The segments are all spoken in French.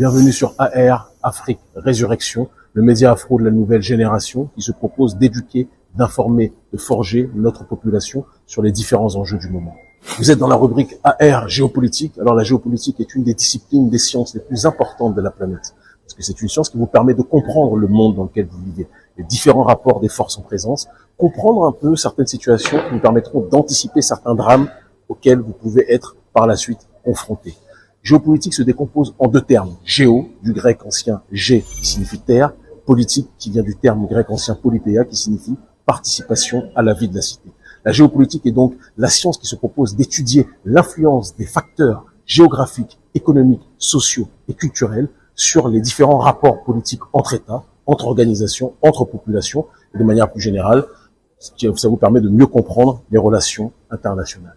Bienvenue sur AR, Afrique Résurrection, le média afro de la nouvelle génération qui se propose d'éduquer, d'informer, de forger notre population sur les différents enjeux du moment. Vous êtes dans la rubrique AR, géopolitique. Alors la géopolitique est une des disciplines des sciences les plus importantes de la planète. Parce que c'est une science qui vous permet de comprendre le monde dans lequel vous vivez, les différents rapports des forces en présence, comprendre un peu certaines situations qui vous permettront d'anticiper certains drames auxquels vous pouvez être par la suite confrontés. Géopolitique se décompose en deux termes. Géo, du grec ancien gé, qui signifie terre, politique, qui vient du terme grec ancien politeia, qui signifie participation à la vie de la cité. La géopolitique est donc la science qui se propose d'étudier l'influence des facteurs géographiques, économiques, sociaux et culturels sur les différents rapports politiques entre États, entre organisations, entre populations, et de manière plus générale, ça vous permet de mieux comprendre les relations internationales.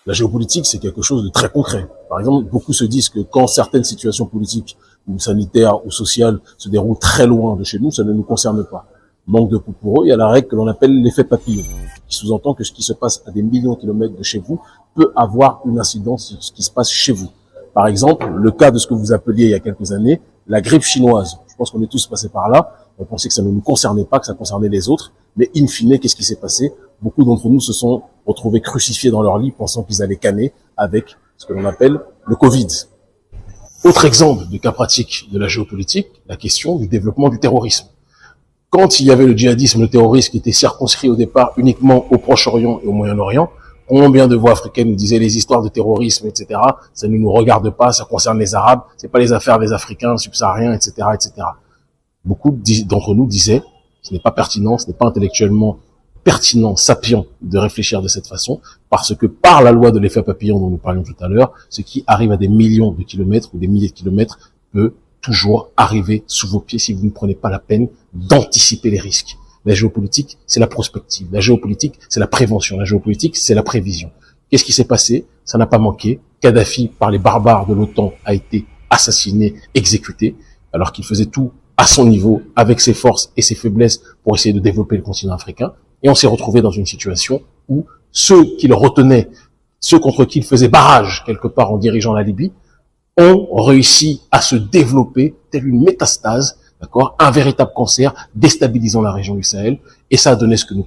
La géopolitique, c'est quelque chose de très concret. Par exemple, beaucoup se disent que quand certaines situations politiques ou sanitaires ou sociales se déroulent très loin de chez nous, ça ne nous concerne pas. Manque de coup pour eux, il y a la règle que l'on appelle l'effet papillon, qui sous-entend que ce qui se passe à des millions de kilomètres de chez vous peut avoir une incidence sur ce qui se passe chez vous. Par exemple, le cas de ce que vous appeliez il y a quelques années, la grippe chinoise. Je pense qu'on est tous passés par là. On pensait que ça ne nous concernait pas, que ça concernait les autres. Mais in fine, qu'est-ce qui s'est passé? Beaucoup d'entre nous se sont retrouvés crucifiés dans leur lit pensant qu'ils allaient canner avec ce que l'on appelle le Covid. Autre exemple de cas pratique de la géopolitique, la question du développement du terrorisme. Quand il y avait le djihadisme, le terrorisme qui était circonscrit au départ uniquement au Proche-Orient et au Moyen-Orient, combien de voix africaines nous disaient les histoires de terrorisme, etc. Ça ne nous regarde pas, ça concerne les Arabes, c'est pas les affaires des Africains subsahariens, etc., etc. Beaucoup d'entre nous disaient, ce n'est pas pertinent, ce n'est pas intellectuellement pertinent, sapient de réfléchir de cette façon, parce que par la loi de l'effet papillon dont nous parlions tout à l'heure, ce qui arrive à des millions de kilomètres ou des milliers de kilomètres peut toujours arriver sous vos pieds si vous ne prenez pas la peine d'anticiper les risques. La géopolitique, c'est la prospective. La géopolitique, c'est la prévention. La géopolitique, c'est la prévision. Qu'est-ce qui s'est passé? Ça n'a pas manqué. Kadhafi, par les barbares de l'OTAN, a été assassiné, exécuté, alors qu'il faisait tout à son niveau, avec ses forces et ses faiblesses, pour essayer de développer le continent africain. Et on s'est retrouvé dans une situation où ceux qui le retenaient, ceux contre qui il faisait barrage, quelque part en dirigeant la Libye, ont réussi à se développer telle une métastase, d'accord, un véritable cancer déstabilisant la région du Sahel, et ça a donné ce que nous